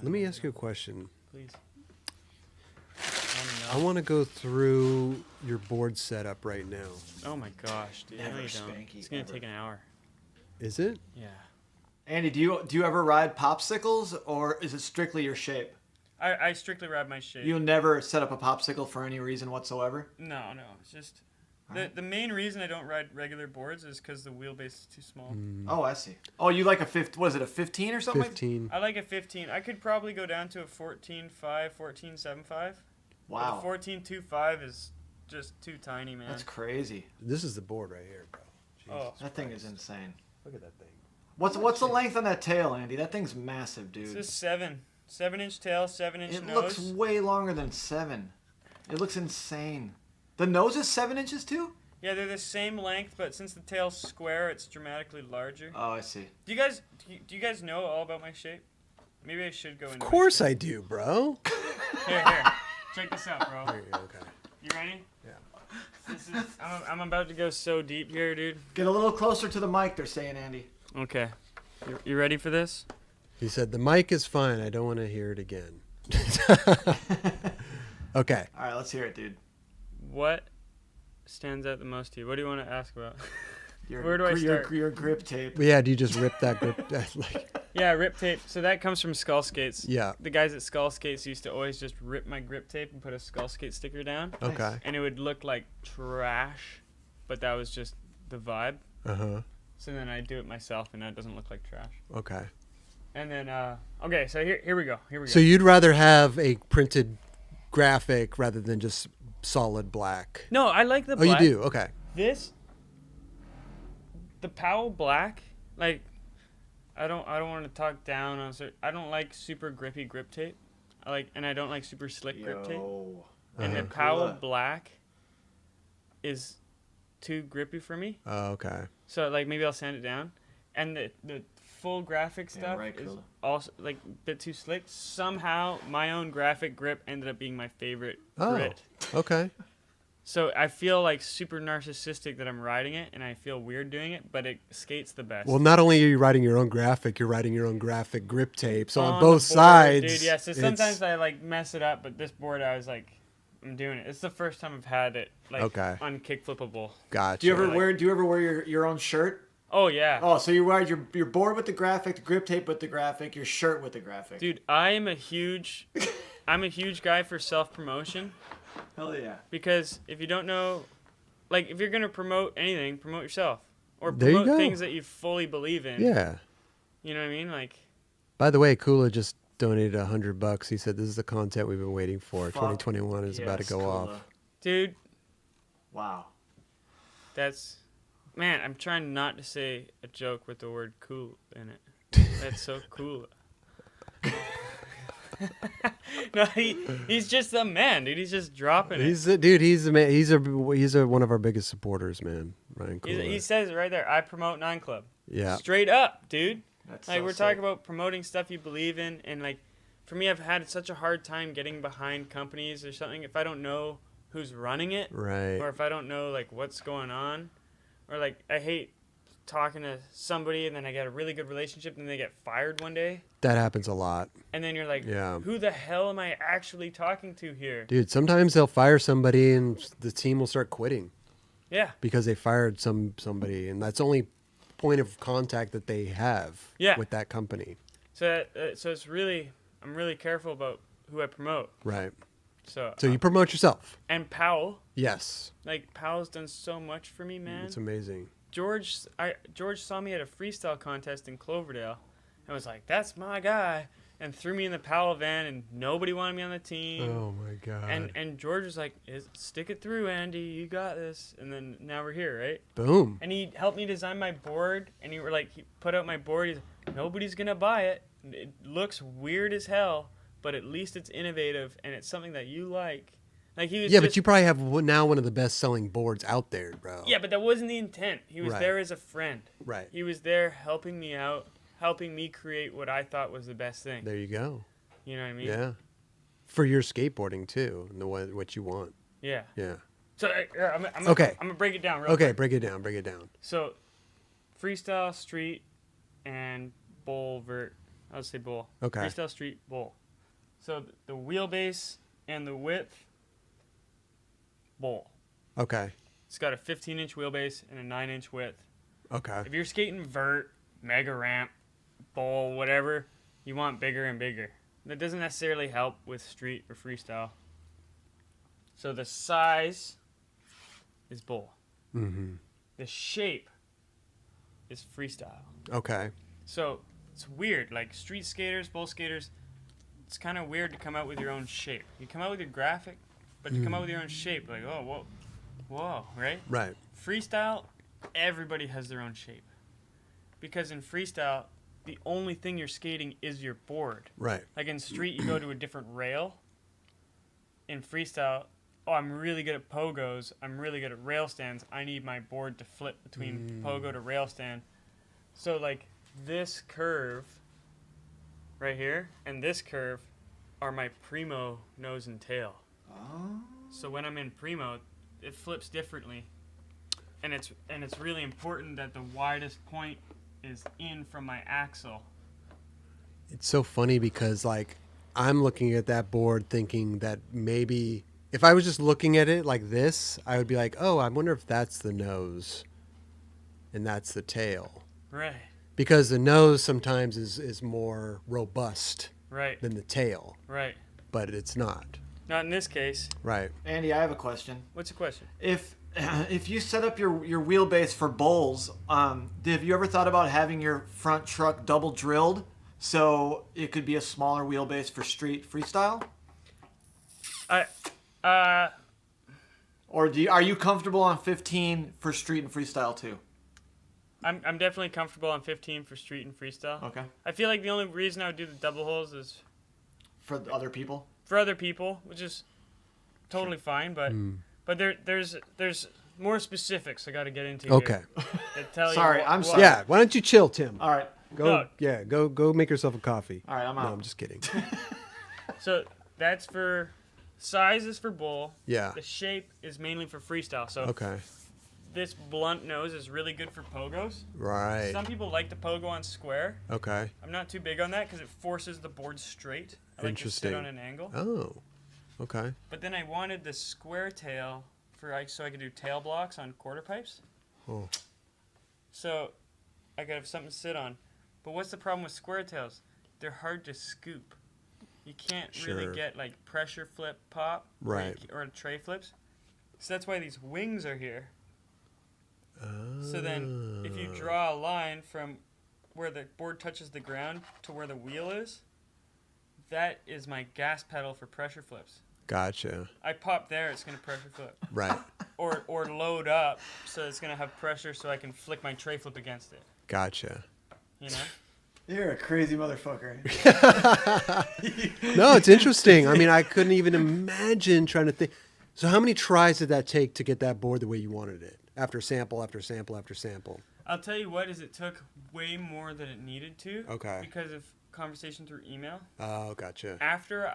Let me ask you a question. Please. I want to go through your board setup right now. Oh my gosh, dude. Never No, you don't. Spanky, It's gonna ever. take an hour. Is it? Yeah. Andy, do you ever ride popsicles, or is it strictly your shape? I strictly ride my shape. You'll never set up a popsicle for any reason whatsoever? No. It's just the main reason I don't ride regular boards is because the wheelbase is too small. Oh, I see. Oh, you like a 15 or something? 15. I like a 15. I could probably go down to a 14.5, 14.75. Wow. But a 14.25 is just too tiny, man. That's crazy. This is the board right here, bro. Oh, That thing is insane. Look at that thing. What's the length on that tail, Andy? That thing's massive, it's dude. just 7-inch tail, 7-inch It nose. looks way longer than 7. It looks insane. The nose is 7 inches too? Yeah, they're the same length, but since the tail's square, it's dramatically larger. Oh, I see. Do you guys know all about my shape? Maybe I should go into. Of course I do, bro. Here. Check this out, bro. Okay. You ready? Yeah. This is. I'm about to go so deep here, dude. Get a little closer to the mic, they're saying, Andy. Okay. You ready for this? He said, the mic is fine. I don't want to hear it again. Okay. All right, let's hear it, dude. What stands out the most to you? What do you want to ask about? Your, Where do I start? Your grip tape. But yeah, do you just rip that grip? Yeah, rip tape. So that comes from Skull Skates. Yeah. The guys at Skull Skates used to always just rip my grip tape and put a Skull Skate sticker down. Okay. And it would look like trash, but that was just the vibe. Uh-huh. So then I do it myself, and that doesn't look like trash. Okay. And then, okay, so here we go. So you'd rather have a printed graphic rather than just solid black? No, I like the Oh, black. you do? Okay. The Powell black, like, I don't want to talk down on I don't like super grippy grip tape. And I don't like super slick grip tape. And the Uh-huh. Powell black is too grippy for me. Oh, okay. So like maybe I'll sand it down. And the full graphic stuff right, is Kula. also like a bit too slick. Somehow my own graphic grip ended up being my favorite Oh, grit. okay. So I feel like super narcissistic that I'm riding it, and I feel weird doing it, but it skates the best. Well, not only are you writing your own graphic, you're writing your own graphic grip tape. So on the both board, sides, dude. Yeah. So sometimes it's- I like mess it up, but this board I was like, I'm doing it. It's the first time I've had it like Okay. unkickflippable. Gotcha. Do you ever wear your own shirt? Oh yeah. Oh, so you wear your board with the graphic, the grip tape with the graphic, your shirt with the graphic. Dude, I'm a huge guy for self-promotion. Hell yeah. Because if you don't know, like if you're gonna promote anything, promote yourself or There you promote go. things that you fully believe in. Yeah. You know what I mean? Like, By the way, Kula just donated $100. He said, this is the content we've been waiting for. Fuck 2021 is about to yes, go Kula. off. dude, Wow. man. I'm trying not to say a joke with the word "cool" in it. That's so cool. No, he's just a man, dude. He's just dropping it. He's a, dude. He's a man. He's one of our biggest supporters, man. Ryan Kula. He says it right there. I promote Nine Club. Yeah. Straight up, dude. That's Like so we're sick. talking about promoting stuff you believe in, and like for me, I've had such a hard time getting behind companies or something if I don't know who's running it, Right. or if I don't know like what's going on, or like I hate talking to somebody and then I get a really good relationship and they get fired one day, That happens a lot. and then you're like, Yeah. who the hell am I actually talking to here? Dude, sometimes they'll fire somebody and the team will start quitting Yeah, because they fired somebody, and that's only point of contact that they have Yeah. with that company. so it's really I'm really careful about who I promote. Right. So So you promote yourself. and Powell, Yes. like Powell's done so much for me, man. It's amazing. George saw me at a freestyle contest in Cloverdale and was like, that's my guy, and threw me in the Powell van, and nobody wanted me on the team. Oh my God. And George was like, stick it through, Andy, you got this. And then now we're here, right? Boom. And he helped me design my board, and he put out my board. He's like, nobody's gonna buy it. It looks weird as hell, but at least it's innovative and it's something that you like. Like he was Yeah, just, but you probably have now one of the best selling boards out there, bro. Yeah, but that wasn't the intent. He was Right. there as a friend. Right. He was there helping me out, helping me create what I thought was the best thing. There you go. You know what I mean? Yeah. For your skateboarding too, and what you want. Yeah. Yeah. So I'm Okay. I'm gonna break it down real Okay, quick. break it down. Break it down. So, freestyle, street, and bowl vert. I'll say bowl. Okay. Freestyle street bowl. So the wheelbase and the width, bowl. Okay. It's got a 15-inch wheelbase and a 9-inch width. Okay. If you're skating vert, mega ramp, bowl, whatever, you want bigger and bigger. That doesn't necessarily help with street or freestyle. So the size is bowl. Mm-hmm. The shape is freestyle. Okay. So it's weird. Like street skaters, bowl skaters, it's kind of weird to come out with your own shape. You come out with your graphic, but to come out with your own shape, like, oh, whoa, right? Right. Freestyle, everybody has their own shape. Because in freestyle, the only thing you're skating is your board. Right. Like in street, you go to a different rail. In freestyle, I'm really good at pogos. I'm really good at rail stands. I need my board to flip between pogo to rail stand. So like this curve right here and this curve are my primo nose and tail. Oh. So when I'm in primo, it flips differently. And it's really important that the widest point is in from my axle. It's so funny because like I'm looking at that board thinking that maybe if I was just looking at it like this, I would be like, oh, I wonder if that's the nose and that's the tail. Right. Because the nose sometimes is more robust Right. than the tail, Right. but it's not. Not in this case. Right. Andy, I have a question. What's the question? If you set up your wheelbase for bowls, have you ever thought about having your front truck double drilled so it could be a smaller wheelbase for street freestyle? Or are you comfortable on 15 for street and freestyle too? I'm definitely comfortable on 15 for street and freestyle. Okay. I feel like the only reason I would do the double holes is For the other people? for other people, which is totally fine, but there's more specifics I got to get into Okay. here that tell Sorry, you I'm sorry. Yeah. Why don't you chill, Tim? All right. Go make yourself a coffee. All right, I'm No, out. I'm just kidding. So that's for size is for bowl. Yeah. The shape is mainly for freestyle. So Okay. this blunt nose is really good for pogos. Right. Some people like to pogo on square. Okay. I'm not too big on that because it forces the board straight. I like to sit Interesting. on an angle. Oh. Okay. But then I wanted the square tail so I could do tail blocks on quarter pipes. Oh. So I could have something to sit on. But what's the problem with square tails? They're hard to scoop. You can't really Sure. get like pressure flip pop Right. or tray flips. So that's why these wings are here. So then if you draw a line from where the board touches the ground to where the wheel is, that is my gas pedal for pressure flips. Gotcha. I pop there, it's going to pressure flip. Right. Or load up, so it's going to have pressure so I can flick my tray flip against it. Gotcha. You know? You're a crazy motherfucker. No, it's interesting. I mean, I couldn't even imagine trying to think. So how many tries did that take to get that board the way you wanted it? After sample, after sample, after sample. I'll tell you what, is it took way more than it needed to. Okay. Because of conversation through email. Oh, gotcha. After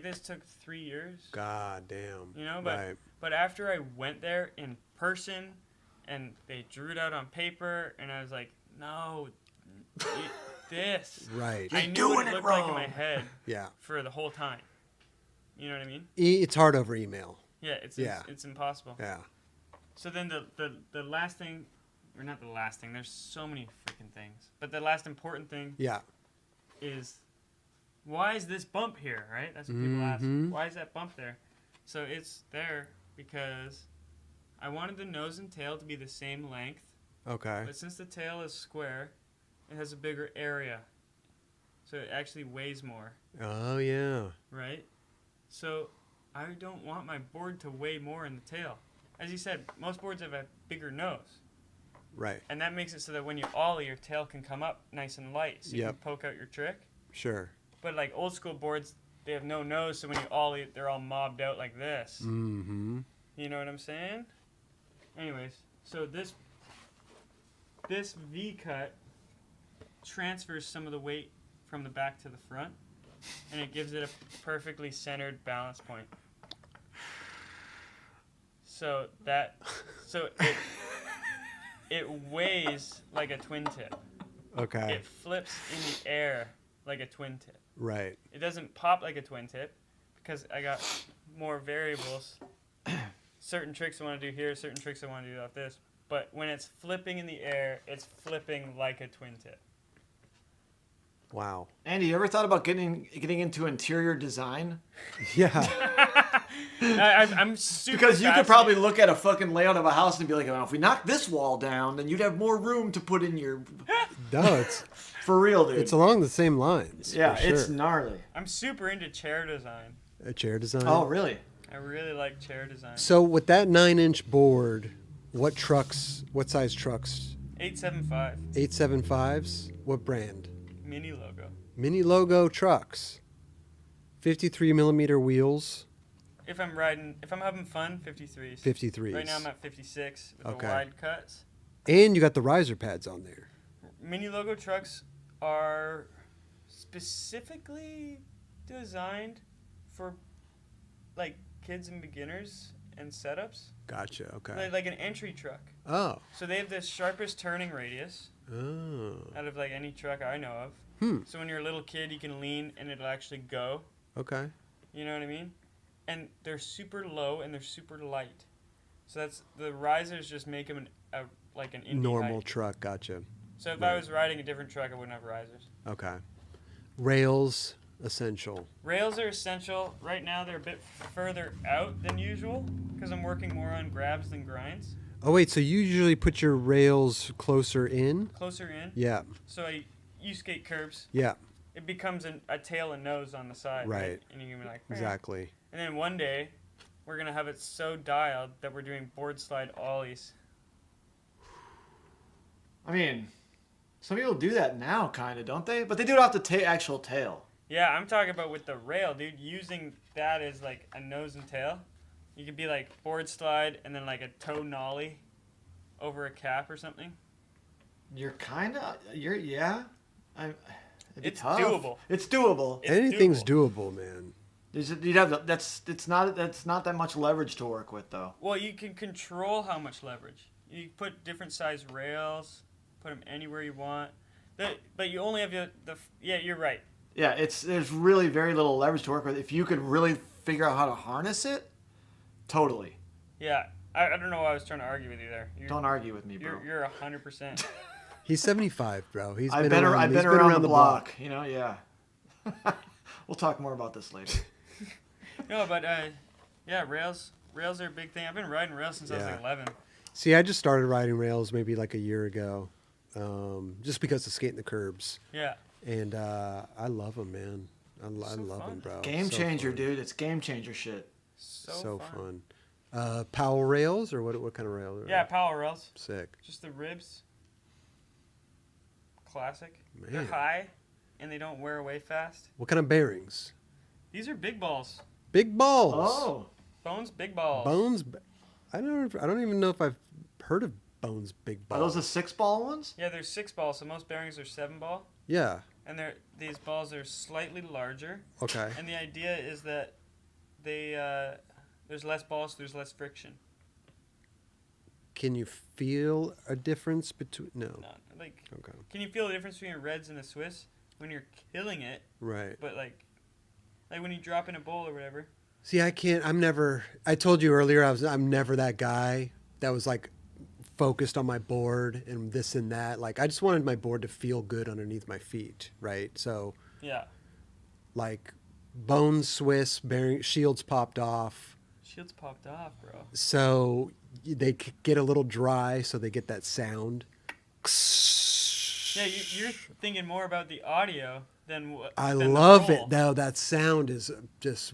this took 3 years. God damn. You know, Right. but after I went there in person and they drew it out on paper and I was like, no, this. Right. I knew what it looked like in my head Yeah. for the whole time. You know what I mean? It's hard over email. Yeah, it's impossible. Yeah. So then the last thing, or not the last thing, there's so many freaking things. But the last important thing Yeah. is, why is this bump here, right? That's what people ask. Why is that bump there? So it's there because I wanted the nose and tail to be the same length. Okay. But since the tail is square, it has a bigger area. So it actually weighs more, Oh, yeah. right? So I don't want my board to weigh more in the tail. As you said, most boards have a bigger nose. Right. And that makes it so that when you ollie, your tail can come up nice and light. So you can poke out your trick. Sure. But like old school boards, they have no nose, so when you ollie, they're all mobbed out like this. Mm-hmm. You know what I'm saying? Anyways, so this V-cut transfers some of the weight from the back to the front, and it gives it a perfectly centered balance point. So it weighs like a twin tip. Okay. It flips in the air like a twin tip. Right. It doesn't pop like a twin tip because I got more variables. Certain tricks I want to do here, certain tricks I want to do off this. But when it's flipping in the air, it's flipping like a twin tip. Wow. Andy, you ever thought about getting into interior design? Yeah. I'm super Because you could fascinated. probably look at a fucking layout of a house and be like, well, if we knock this wall down, then you'd have more room to put in your... No, it's For real, dude. it's along the same lines. yeah, for sure. it's gnarly. I'm super into chair design. A chair design. Oh, really? I really like chair design. So with that 9-inch board, what size trucks? 875 875s? What brand? mini logo. Mini logo trucks. 53 millimeter wheels. If I'm having fun, 53s. 53s. Right now I'm at 56 with Okay. the wide cuts. And you got the riser pads on there. Mini logo trucks are specifically designed for like kids and beginners and setups. Gotcha. Okay. Like an entry truck. Oh. So they have the sharpest turning radius Oh. out of like any truck I know of. So when you're a little kid, you can lean and it'll actually go. Okay. You know what I mean? And they're super low and they're super light. So that's the risers just make them like an indie Normal height. truck. Gotcha. So if Right. I was riding a different truck, I wouldn't have risers. Okay. Rails essential. Rails are essential. Right now they're a bit further out than usual because I'm working more on grabs than grinds. Oh wait, so you usually put your rails closer in? Closer in. Yeah. So you skate curbs. Yeah. It becomes a tail and nose on the side. Right. And you're going to be like, "Eh." Exactly. And then one day, we're going to have it so dialed that we're doing board slide ollies. I mean, some people do that now, kind of, don't they? But they do it off the actual tail. Yeah, I'm talking about with the rail, dude. Using that as like a nose and tail. You could be like board slide and then like a toe nollie over a cap or something. Yeah. It'd be It's tough. doable. It's doable. It's Anything's doable. doable, man. That's not that much leverage to work with, though. Well, you can control how much leverage. You put different size rails, put them anywhere you want. But you only have yeah, you're right. Yeah, there's really very little leverage to work with. If you could really figure out how to harness it, totally. Yeah, I don't know why I was trying to argue with you there. Don't argue with me, bro. You're 100%. He's 75, bro. I've been around the block. You know, yeah. We'll talk more about this later. No, but yeah, rails are a big thing. I've been riding rails since I was Yeah. like 11. See, I just started riding rails maybe like a year ago, just because of skating the curbs. Yeah. And I love them, man. I love fun. them, bro. Game So changer, fun. dude. It's game changer shit. So fun. Powell rails or what kind of rail? Yeah, power rails. Sick. Just the ribs. Classic. They're Man. high, and they don't wear away fast. What kind of bearings? These are big balls. Big balls. Oh. Bones, big balls. Bones. I don't even know if I've heard of Bones big Are balls. those the 6-ball ones? Yeah, they're 6 balls, so most bearings are 7 ball. Yeah. And these balls are slightly larger. Okay. And the idea is that there's less balls, so there's less friction. Can you feel a difference between? No. Like, Okay. can you feel the difference between a Reds and a Swiss when you're killing it, Right. but like when you drop in a bowl or whatever? See, I can't. I told you earlier. I'm never that guy that was like focused on my board and this and that. Like I just wanted my board to feel good underneath my feet, right? So Yeah. like Bones Swiss bearing shields popped off. Shields popped off, bro. So they get a little dry, so they get that sound. Yeah, you're thinking more about the audio than what. I than the love roll. it though. That sound is just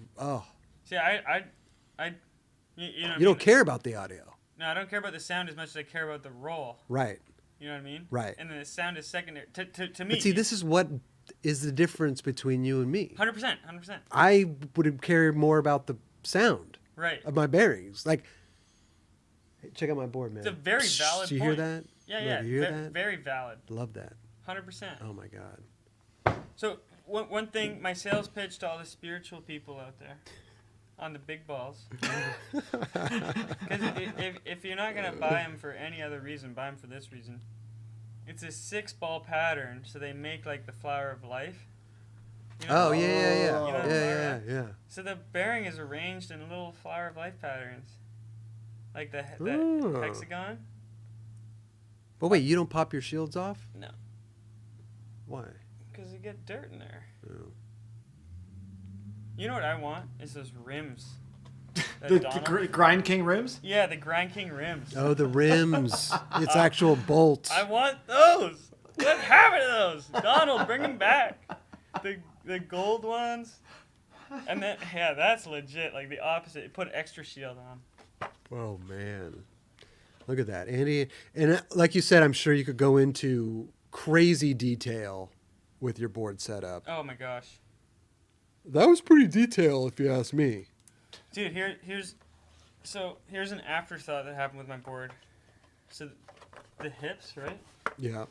See, I you know. You don't care about the audio, No, I don't care about the sound as much as I care about the roll. right? You know what I mean? Right. And then the sound is secondary to me. But see, this is what is the difference between you and me. 100%. I would care more about the sound Right. of my bearings. Like, hey, check out my board, man. It's a very valid Do you point. hear that? Yeah, Love, yeah. You hear that? Very valid. Love that. 100%. Oh my god. So one thing, my sales pitch to all the spiritual people out there on the big balls. Because if you're not going to buy them for any other reason, buy them for this reason. It's a 6-ball pattern, so they make like the flower of life. You know, Oh yeah, yeah, yeah, You know what I'm talking yeah, about? yeah. So the bearing is arranged in little flower of life patterns, like the Ooh. hexagon. But wait, you don't pop your shields off? No. Why? Because you get dirt in there. Oh. You know what I want? Is those rims. that The Donald- Grind King rims? Yeah, the Grind King rims. Oh, the rims. It's actual bolts. I want those. What happened to those? Donald, bring them back. The gold ones. And then, yeah, that's legit. Like the opposite. Put extra shield on. Oh man, look at that, Andy. And like you said, I'm sure you could go into crazy detail with your board setup. Oh my gosh. That was pretty detailed, if you ask me. Dude, here's an afterthought that happened with my board. So the hips, right? Yeah.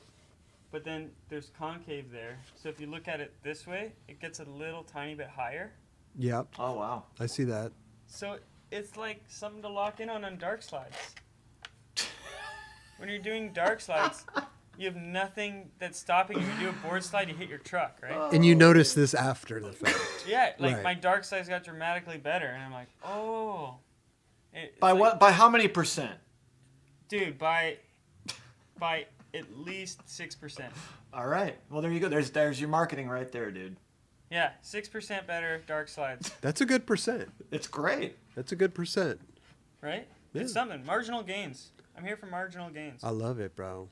But then there's concave there. So if you look at it this way, it gets a little tiny bit higher. Yep. Oh, wow. I see that. So it's like something to lock in on dark slides. When you're doing dark slides, you have nothing that's stopping you. You do a board slide, you hit your truck, right? And you notice this after the fact. Yeah, like Right. my dark slides got dramatically better, and I'm like, oh. It's By like, what? By how many percent? Dude, by at least 6%. All right. Well, there you go. There's your marketing right there, dude. Yeah, 6% better dark slides, That's a good percent. It's great. That's a good percent. right? Yeah. It's something. Marginal gains. I'm here for marginal gains. I love it, bro.